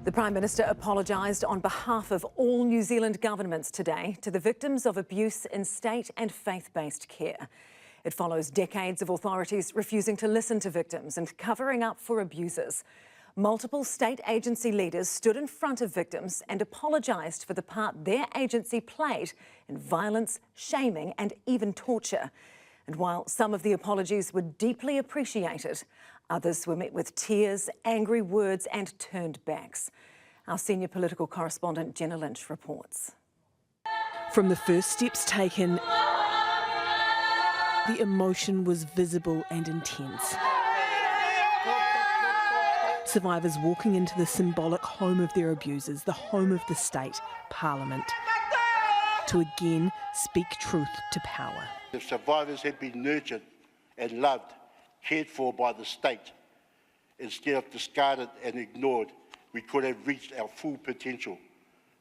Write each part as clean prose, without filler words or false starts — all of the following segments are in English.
The Prime Minister apologised on behalf of all New Zealand governments today to the victims of abuse in state and faith-based care. It follows decades of authorities refusing to listen to victims and covering up for abusers. Multiple state agency leaders stood in front of victims and apologised for the part their agency played in violence, shaming and even torture. And while some of the apologies were deeply appreciated, others were met with tears, angry words and turned backs. Our senior political correspondent Jenna Lynch reports. From the first steps taken, the emotion was visible and intense. Survivors walking into the symbolic home of their abusers, the home of the state, Parliament, to again speak truth to power. If survivors had been nurtured and loved, cared for by the state, instead of discarded and ignored, we could have reached our full potential.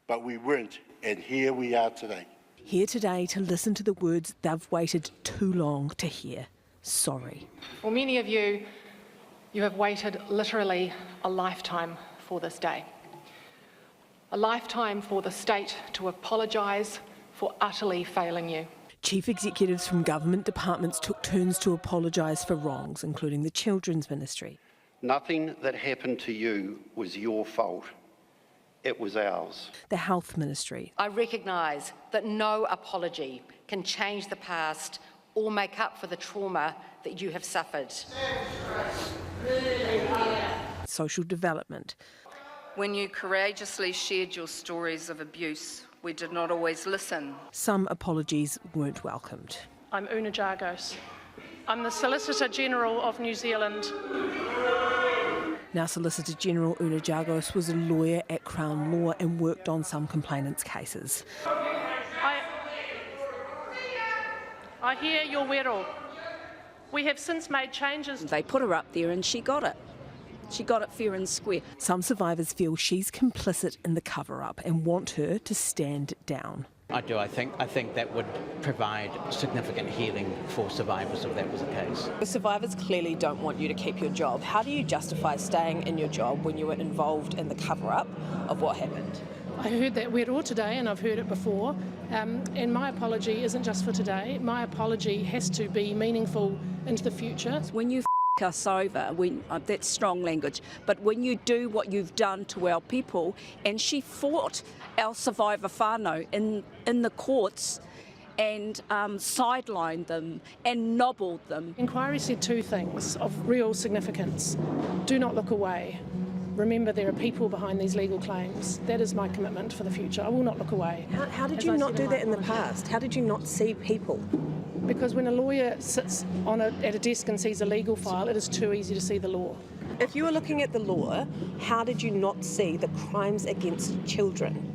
But we weren't, and here we are today. Here today to listen to the words they've waited too long to hear. Sorry. For many of you, you have waited literally a lifetime for this day. A lifetime for the state to apologise for utterly failing you. Chief executives from government departments took turns to apologise for wrongs, including the Children's Ministry. Nothing that happened to you was your fault. It was ours. The Health Ministry. I recognise that no apology can change the past or make up for the trauma that you have suffered. Social Development. When you courageously shared your stories of abuse, we did not always listen. Some apologies weren't welcomed. I'm Una Jargos. I'm the Solicitor General of New Zealand. Now Solicitor General Una Jargos was a lawyer at Crown Law and worked on some complainants' cases. I hear your wero. We have since made changes. They put her up there and she got it. She got it fair and square. Some survivors feel she's complicit in the cover-up and want her to stand down. I do. I think that would provide significant healing for survivors if that was the case. The survivors clearly don't want you to keep your job. How do you justify staying in your job when you were involved in the cover-up of what happened? I heard that wero today and I've heard it before. And my apology isn't just for today. My apology has to be meaningful into the future. When you us over, that's strong language, but when you do what you've done to our people, and she fought our survivor whānau in the courts and sidelined them and nobbled them. Inquiry said two things of real significance. Do not look away. Remember, there are people behind these legal claims. That is my commitment for the future. I will not look away. How did you not do that in the past? How did you not see people? Because when a lawyer sits at a desk and sees a legal file, it is too easy to see the law. If you were looking at the law, how did you not see the crimes against children?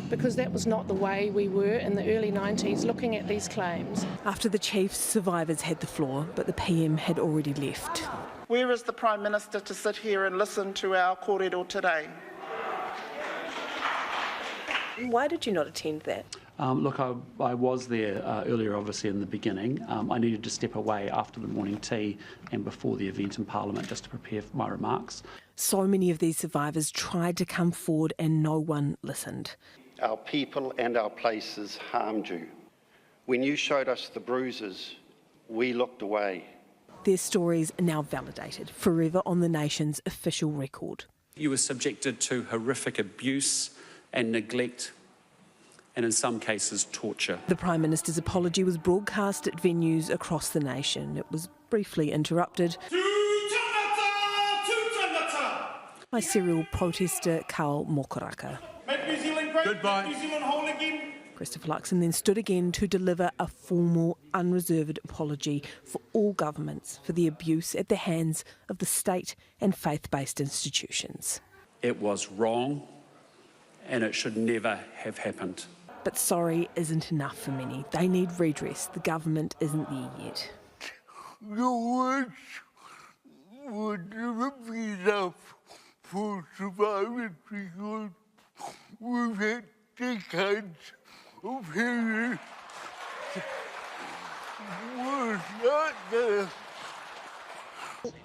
Because that was not the way we were in the early 90s looking at these claims. After the chiefs, survivors had the floor, but the PM had already left. Where is the Prime Minister to sit here and listen to our kōrero today? Why did you not attend that? Look, I was there earlier, obviously, in the beginning. I needed to step away after the morning tea and before the event in Parliament just to prepare for my remarks. So many of these survivors tried to come forward and no one listened. Our people and our places harmed you. When you showed us the bruises, we looked away. Their stories are now validated, forever on the nation's official record. You were subjected to horrific abuse and neglect, and in some cases torture. The Prime Minister's apology was broadcast at venues across the nation. It was briefly interrupted by serial protester Carl Mokaraka. Make New Zealand great. Goodbye. Make New Zealand whole again. Christopher Luxon then stood again to deliver a formal, unreserved apology for all governments for the abuse at the hands of the state and faith-based institutions. It was wrong, and it should never have happened. But sorry isn't enough for many. They need redress. The government isn't there yet. Your words would never be enough for survivors because we've had decades of hearing words like that.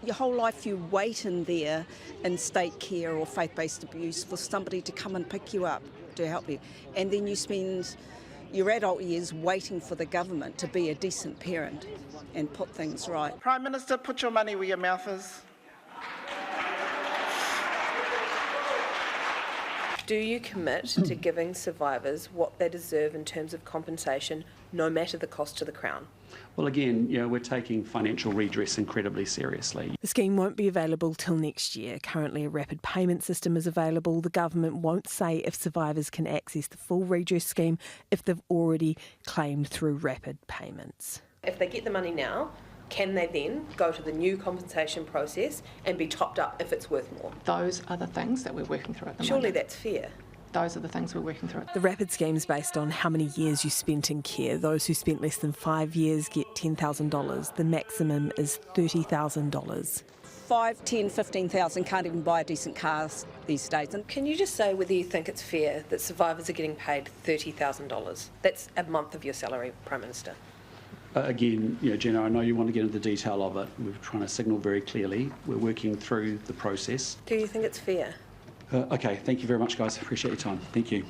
Your whole life you wait in there in state care or faith-based abuse for somebody to come and pick you up to help you. And then you spend your adult years waiting for the government to be a decent parent and put things right. Prime Minister, put your money where your mouth is. Do you commit to giving survivors what they deserve in terms of compensation, no matter the cost to the Crown? Well, again, we're taking financial redress incredibly seriously. The scheme won't be available till next year. Currently, a rapid payment system is available. The government won't say if survivors can access the full redress scheme if they've already claimed through rapid payments. If they get the money now, can they then go to the new compensation process and be topped up if it's worth more? Those are the things that we're working through at the Surely moment. that's fair. Those are the things we're working through. The rapid scheme is based on how many years you spent in care. Those who spent less than 5 years get $10,000. The maximum is $30,000. 5, 10, 15,000 can't even buy a decent car these days. And Can you just say whether you think it's fair that survivors are getting paid $30,000? That's a month of your salary, Prime Minister. Again, Jenna, I know you want to get into the detail of it. We're trying to signal very clearly. We're working through the process. Do you think it's fair? Okay, thank you very much, guys. Appreciate your time. Thank you.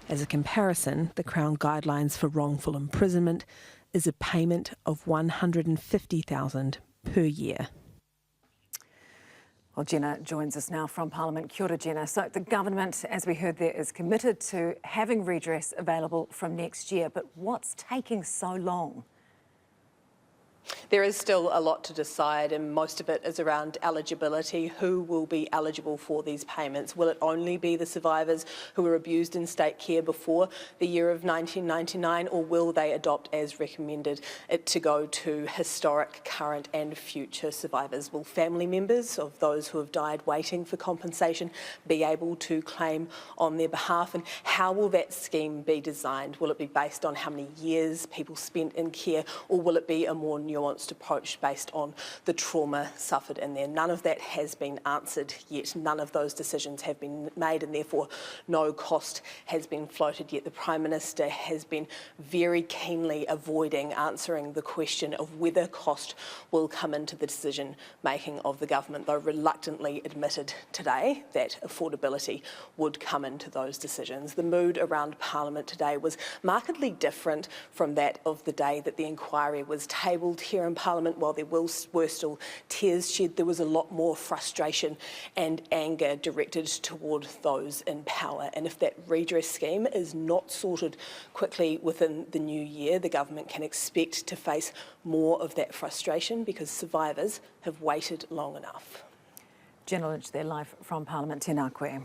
As a comparison, the Crown guidelines for wrongful imprisonment is a payment of $150,000 per year. Well, Jenna joins us now from Parliament. Kia ora, Jenna. So the government, as we heard there, is committed to having redress available from next year. But what's taking so long? There is still a lot to decide, and most of it is around eligibility. Who will be eligible for these payments? Will it only be the survivors who were abused in state care before the year of 1999, or will they adopt, as recommended, it to go to historic, current and future survivors? Will family members of those who have died waiting for compensation be able to claim on their behalf? And how will that scheme be designed? Will it be based on how many years people spent in care, or will it be a more nuanced approach based on the trauma suffered in there? None of that has been answered yet. None of those decisions have been made, and therefore no cost has been floated yet. The Prime Minister has been very keenly avoiding answering the question of whether cost will come into the decision making of the government, though reluctantly admitted today that affordability would come into those decisions. The mood around Parliament today was markedly different from that of the day that the inquiry was tabled here in Parliament. While there were still tears shed, there was a lot more frustration and anger directed toward those in power. And if that redress scheme is not sorted quickly within the new year, the government can expect to face more of that frustration because survivors have waited long enough. Jenna Lynch there, live from Parliament. Tēnā koe.